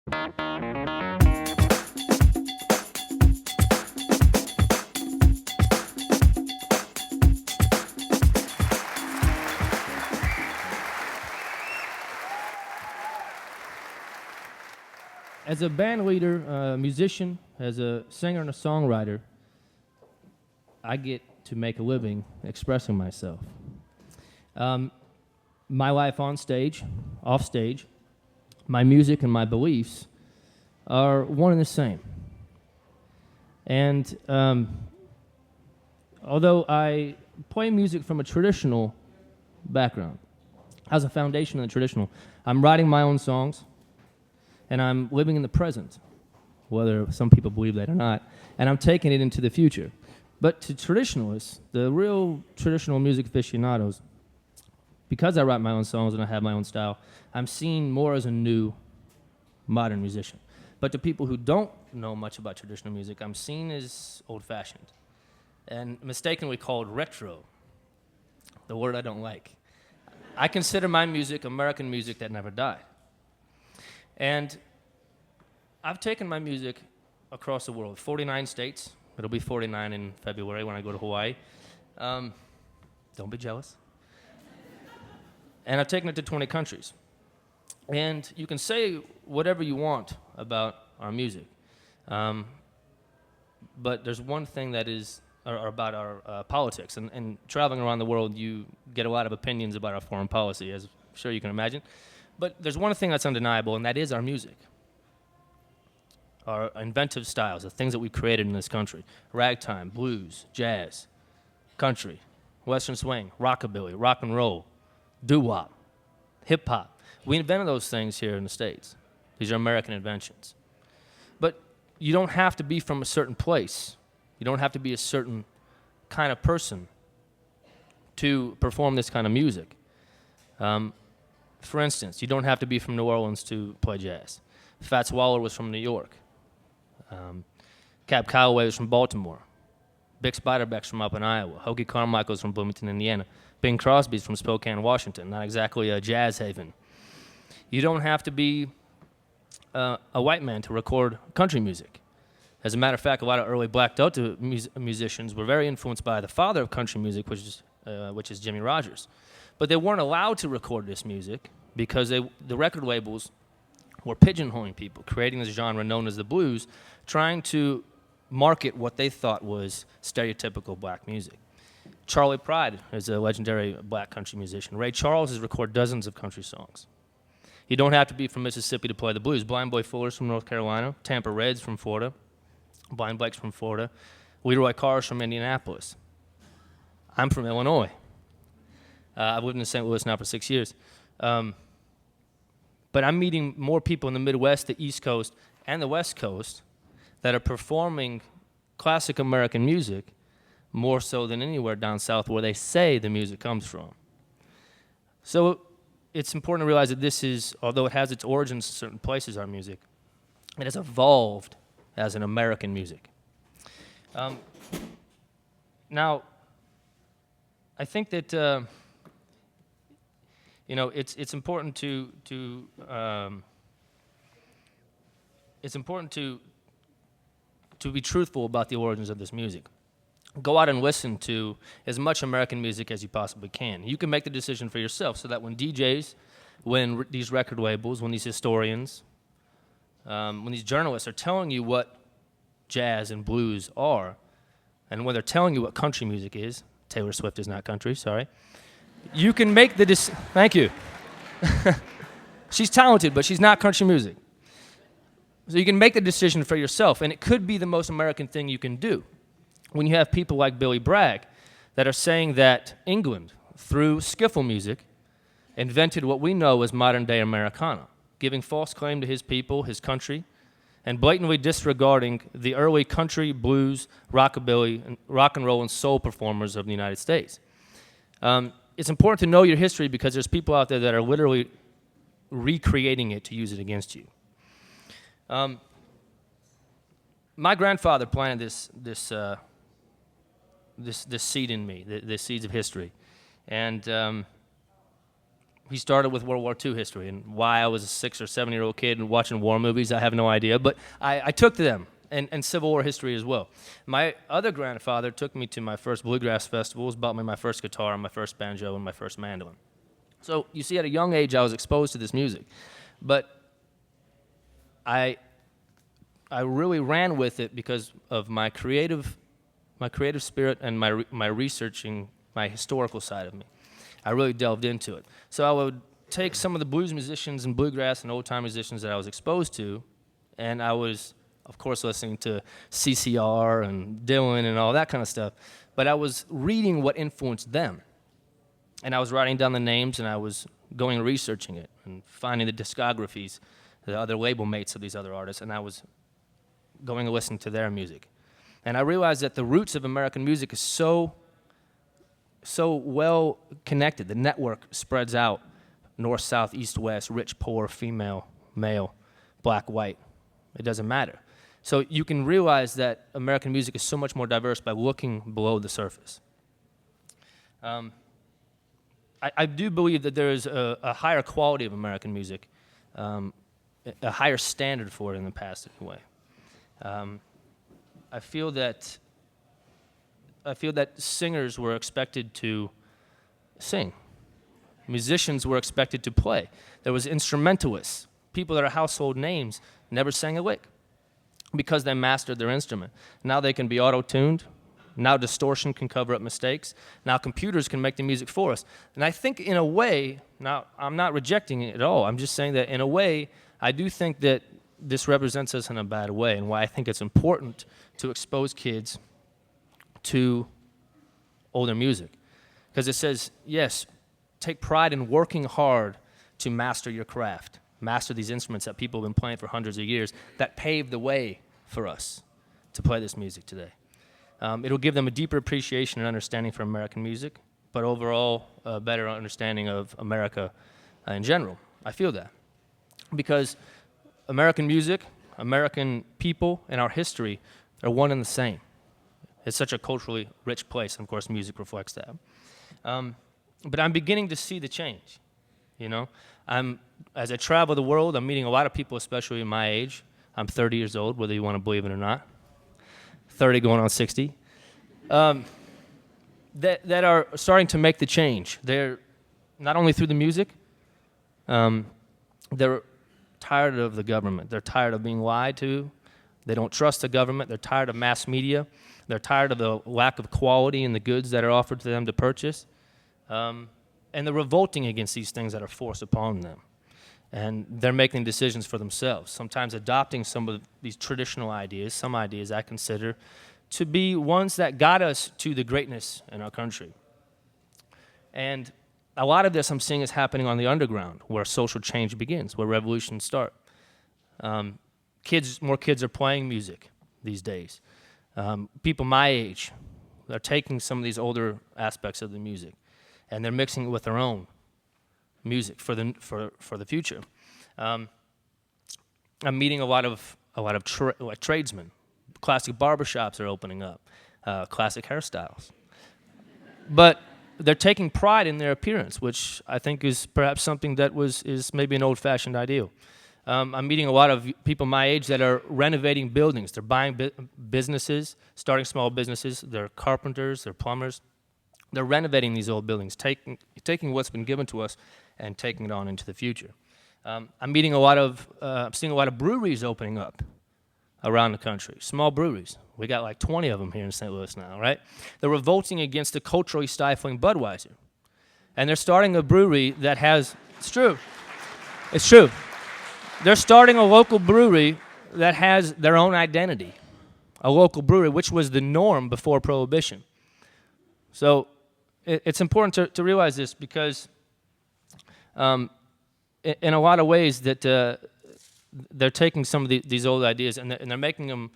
As a band leader, musician, as a singer and a songwriter, I get to make a living expressing myself. My life on stage, off stage, my music and my beliefs are one and the same. And although I play music from a traditional background, as a foundation in the traditional, I'm writing my own songs, and I'm living in the present, whether some people believe that or not, and I'm taking it into the future. But to traditionalists, the real traditional music aficionados, because I write my own songs and I have my own style, I'm seen more as a new, modern musician. But to people who don't know much about traditional music, I'm seen as old-fashioned and mistakenly called retro, the word I don't like. I consider my music American music that never died. And I've taken my music across the world, 49 states. It'll be 49 in February when I go to Hawaii. Don't be jealous. And I've taken it to 20 countries. And you can say whatever you want about our music. But there's one thing that is about our politics. And traveling around the world, you get a lot of opinions about our foreign policy, as I'm sure you can imagine. But there's one thing that's undeniable, and that is our music. Our inventive styles, the things that we created in this country. Ragtime, blues, jazz, country, western swing, rockabilly, rock and roll, doo-wop, hip-hop. We invented those things here in the States. These are American inventions. But you don't have to be from a certain place. You don't have to be a certain kind of person to perform this kind of music. For instance, you don't have to be from New Orleans to play jazz. Fats Waller was from New York. Cab Calloway was from Baltimore. Bix Beiderbecke's from up in Iowa. Hoagie Carmichael's from Bloomington, Indiana. Bing Crosby's from Spokane, Washington. Not exactly a jazz haven. You don't have to be a white man to record country music. As a matter of fact, a lot of early Black Delta musicians were very influenced by the father of country music, which is Jimmy Rogers. But they weren't allowed to record this music because the record labels were pigeonholing people, creating this genre known as the blues, trying to market what they thought was stereotypical black music. Charlie Pride is a legendary black country musician. Ray Charles has recorded dozens of country songs. You don't have to be from Mississippi to play the blues. Blind Boy Fuller's from North Carolina. Tampa Red's from Florida. Blind Blake's from Florida. Leroy Carr's from Indianapolis. I'm from Illinois. I've lived in St. Louis now for 6 years. But I'm meeting more people in the Midwest, the East Coast, and the West Coast that are performing classic American music more so than anywhere down south where they say the music comes from. So it's important to realize that this is, although it has its origins in certain places, our music, it has evolved as an American music. Now, I think that it's important to be truthful about the origins of this music. Go out and listen to as much American music as you possibly can. You can make the decision for yourself so that when DJs, when these record labels, when these historians, when these journalists are telling you what jazz and blues are, and when they're telling you what country music is, Taylor Swift is not country, sorry, you can make the decision. Thank you. She's talented, but she's not country music. So you can make the decision for yourself, and it could be the most American thing you can do. When you have people like Billy Bragg that are saying that England, through skiffle music, invented what we know as modern-day Americana, giving false claim to his people, his country, and blatantly disregarding the early country, blues, rockabilly, and rock and roll and soul performers of the United States. It's important to know your history because there's people out there that are literally recreating it to use it against you. My grandfather planted this seed in me, the seeds of history. And he started with World War II history, and why I was a 6 or 7-year-old kid and watching war movies, I have no idea, but I took to them, and Civil War history as well. My other grandfather took me to my first bluegrass festivals, bought me my first guitar, my first banjo, and my first mandolin. So you see, at a young age, I was exposed to this music, but I really ran with it because of my creative spirit and my researching, my historical side of me. I really delved into it. So I would take some of the blues musicians and bluegrass and old-time musicians that I was exposed to, and I was, of course, listening to CCR and Dylan and all that kind of stuff, but I was reading what influenced them. And I was writing down the names, and I was going and researching it and finding the discographies, the other label mates of these other artists, and I was going and listening to their music. And I realized that the roots of American music is so well connected. The network spreads out north, south, east, west, rich, poor, female, male, black, white. It doesn't matter. So you can realize that American music is so much more diverse by looking below the surface. I do believe that there is a higher quality of American music, a higher standard for it in the past anyway. I feel that singers were expected to sing. Musicians were expected to play. There was instrumentalists. People that are household names never sang a lick because they mastered their instrument. Now they can be auto-tuned. Now distortion can cover up mistakes. Now computers can make the music for us. And I think in a way, now I'm not rejecting it at all. I'm just saying that in a way, I do think that this represents us in a bad way, and why I think it's important to expose kids to older music. Because it says, yes, take pride in working hard to master your craft, master these instruments that people have been playing for hundreds of years that paved the way for us to play this music today. It'll give them a deeper appreciation and understanding for American music, but overall a better understanding of America in general. I feel that. Because American music, American people, and our history are one and the same. It's such a culturally rich place, and of course music reflects that. But I'm beginning to see the change, you know? As I travel the world, I'm meeting a lot of people, especially my age. I'm 30 years old, whether you want to believe it or not. 30 going on 60. That are starting to make the change. They're not only through the music, they're tired of the government. They're tired of being lied to. They don't trust the government. They're tired of mass media. They're tired of the lack of quality in the goods that are offered to them to purchase. And they're revolting against these things that are forced upon them. And they're making decisions for themselves, sometimes adopting some of these traditional ideas, some ideas I consider to be ones that got us to the greatness in our country. And a lot of this I'm seeing is happening on the underground, where social change begins, where revolutions start. More kids are playing music these days. People my age are taking some of these older aspects of the music, and they're mixing it with their own music for the future. I'm meeting a lot of tradesmen. Classic barbershops are opening up, classic hairstyles. But they're taking pride in their appearance, which I think is perhaps something that is maybe an old-fashioned ideal. I'm meeting a lot of people my age that are renovating buildings. They're buying businesses, starting small businesses. They're carpenters, they're plumbers. They're renovating these old buildings, taking what's been given to us and taking it on into the future. I'm seeing a lot of breweries opening up around the country, small breweries. We got like 20 of them here in St. Louis now, right? They're revolting against the culturally stifling Budweiser. And they're starting a brewery that has, it's true. They're starting a local brewery that has their own identity, a local brewery, which was the norm before Prohibition. So it's important to realize this, because in a lot of ways that they're taking some of these old ideas and they're making them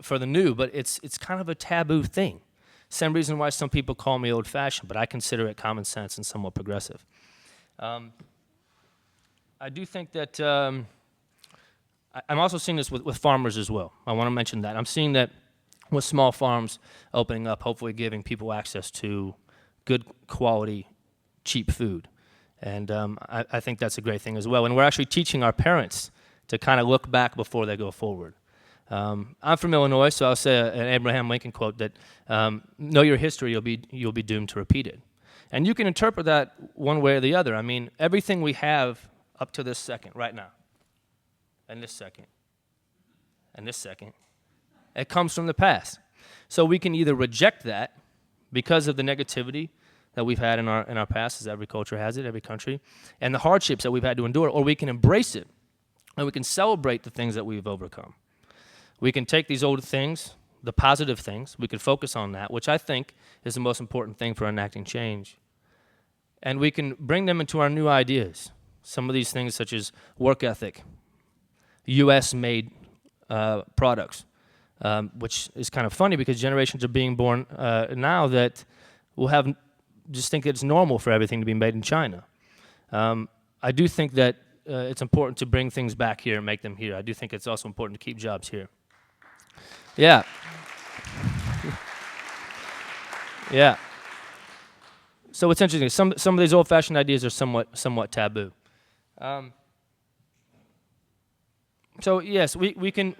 for the new, but it's kind of a taboo thing. Same reason why some people call me old-fashioned, but I consider it common sense and somewhat progressive. I do think that I'm also seeing this with farmers as well. I want to mention that. I'm seeing that with small farms opening up, hopefully giving people access to good quality, cheap food. And I think that's a great thing as well. And we're actually teaching our parents to kind of look back before they go forward. I'm from Illinois, so I'll say an Abraham Lincoln quote that, know your history, you'll be doomed to repeat it. And you can interpret that one way or the other. I mean, everything we have up to this second, right now, and this second, and this second, it comes from the past. So we can either reject that because of the negativity that we've had in our past, as every culture has it, every country, and the hardships that we've had to endure, or we can embrace it, and we can celebrate the things that we've overcome. We can take these old things, the positive things, we can focus on that, which I think is the most important thing for enacting change, and we can bring them into our new ideas. Some of these things such as work ethic, U.S.-made products, which is kind of funny because generations are being born now that will have just think it's normal for everything to be made in China. I do think that it's important to bring things back here and make them here. I do think it's also important to keep jobs here. Yeah. Yeah. So it's interesting. Some of these old-fashioned ideas are somewhat taboo. So yes, we can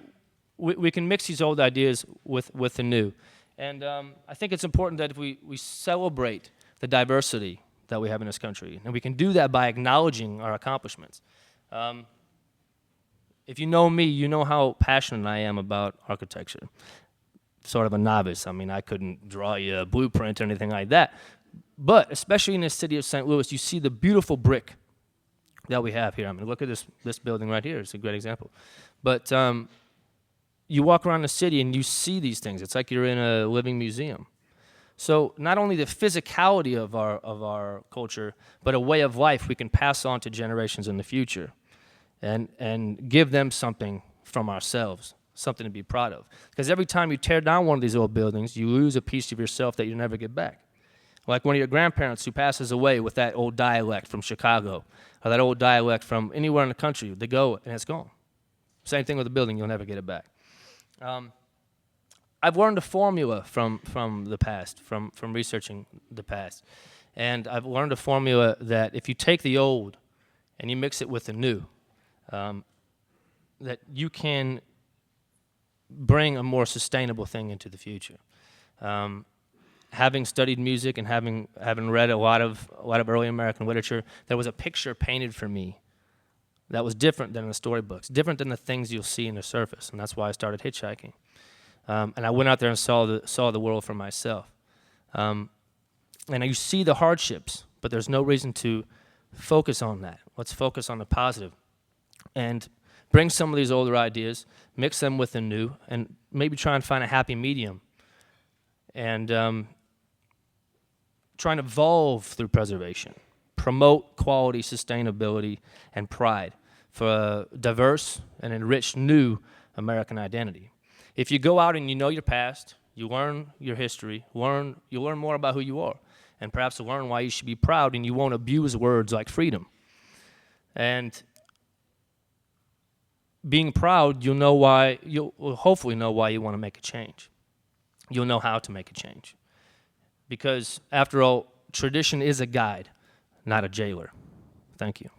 mix these old ideas with the new, and I think it's important that we celebrate the diversity that we have in this country, and we can do that by acknowledging our accomplishments. If you know me, you know how passionate I am about architecture. Sort of a novice. I mean, I couldn't draw you a blueprint or anything like that. But especially in the city of St. Louis, you see the beautiful brick that we have here. I mean, look at this building right here. It's a great example. But you walk around the city and you see these things. It's like you're in a living museum. So not only the physicality of our culture, but a way of life we can pass on to generations in the future and give them something from ourselves, something to be proud of. Because every time you tear down one of these old buildings, you lose a piece of yourself that you never get back. Like one of your grandparents who passes away with that old dialect from Chicago, or that old dialect from anywhere in the country, they go and it's gone. Same thing with a building, you'll never get it back. I've learned a formula from the past, from researching the past. And I've learned a formula that if you take the old and you mix it with the new, that you can bring a more sustainable thing into the future. Having studied music and having read a lot of early American literature, there was a picture painted for me that was different than the storybooks, different than the things you'll see in the surface, and that's why I started hitchhiking. And I went out there and saw the world for myself. And you see the hardships, but there's no reason to focus on that. Let's focus on the positive and bring some of these older ideas, mix them with the new, and maybe try and find a happy medium. And try and evolve through preservation, promote quality, sustainability, and pride for a diverse and enriched new American identity. If you go out and you know your past, you learn your history, you learn more about who you are, and perhaps learn why you should be proud, and you won't abuse words like freedom. And being proud, you'll hopefully know why you want to make a change. You'll know how to make a change. Because, after all, tradition is a guide, not a jailer. Thank you.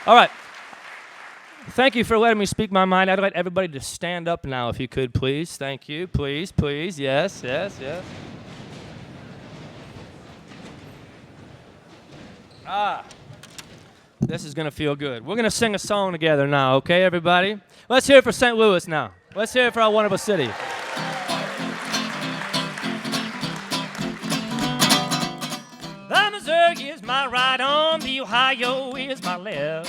All right. Thank you for letting me speak my mind. I'd like everybody to stand up now, if you could, please. Thank you. Please, please. Yes, yes, yes. This is going to feel good. We're going to sing a song together now, okay, everybody? Let's hear it for St. Louis now. Let's hear it for our wonderful city. The Missouri is my right arm, the Ohio is my left.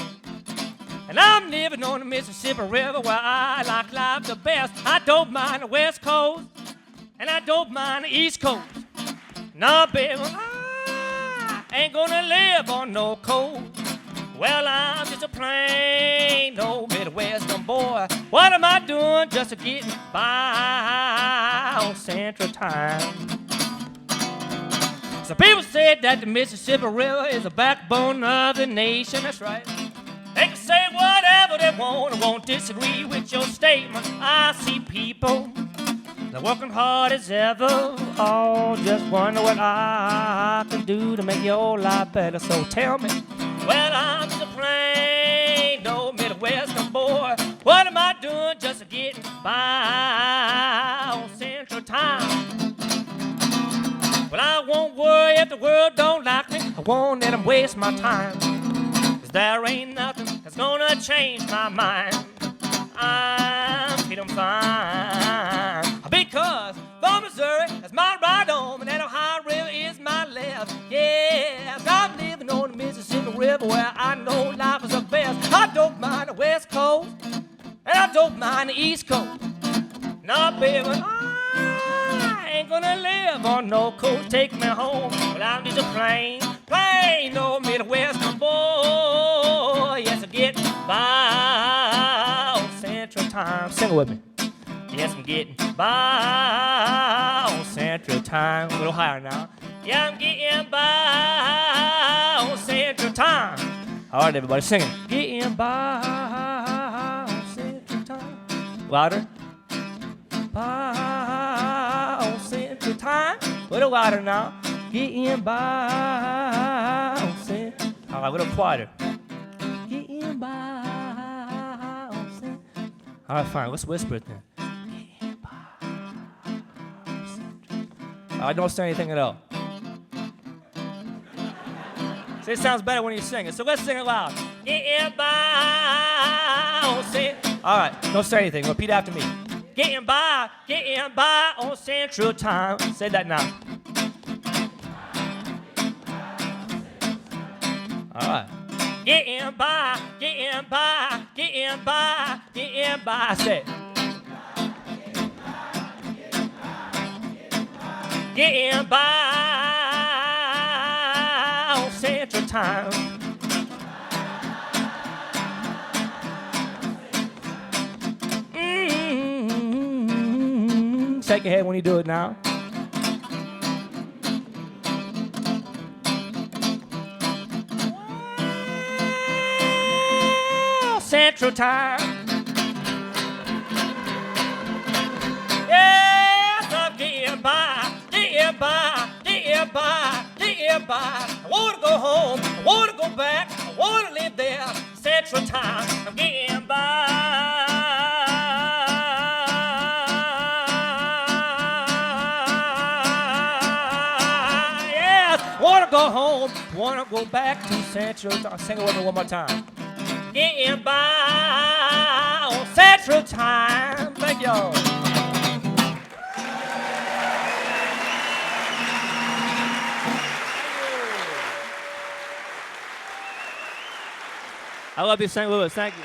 And I'm living on the Mississippi River where I like life the best. I don't mind the West Coast, and I don't mind the East Coast. Nah, baby, I ain't gonna live on no coast. Well, I'm just a plain old Midwestern boy. What am I doing just to get by on Central Time? Some people said that the Mississippi River is the backbone of the nation. That's right. They can say whatever they want. I won't disagree with your statement. I see people I'm working hard as ever. Oh, just wonder what I can do to make your life better. So tell me, well, I'm just a plain old Midwestern boy. What am I doing just to get by on Central Time? Well, I won't worry if the world don't like me. I won't let them waste my time. 'Cause there ain't nothing that's gonna change my mind. I'm feeling fine. Because the Missouri is my right arm and that Ohio River is my left. Yes, I'm living on the Mississippi River where I know life is the best. I don't mind the West Coast and I don't mind the East Coast. No, baby, I ain't gonna live on no coast. Take me home, but I'm just a plain old Midwestern boy. Yes, I get by on Central Time. Sing it with me. Yes, I'm getting by on Central Time. A little higher now. Yeah, I'm getting by on Central Time. All right, everybody, sing it. Getting by on Central Time. Louder. By on Central Time. A little louder now. Getting by on Central. All right, a little quieter. Getting by on Central. All right, fine. Let's whisper it then. I don't say anything at all. See, it sounds better when you sing it. So let's sing it loud. Getting by on Central. All right, don't say anything. Repeat after me. Getting by on Central Time. Say that now. All right. Getting by. Say it. Getting by on Central Time. Shake your head when you do it now. Central Time. Yes, I'm getting by. I want to go home, I want to go back, I want to live there. Central Time, I'm getting by. Yes, want to go home, want to go back to Central Time. Sing it with me one more time. Getting by on Central Time. Thank y'all. I love you, St. Louis. Thank you.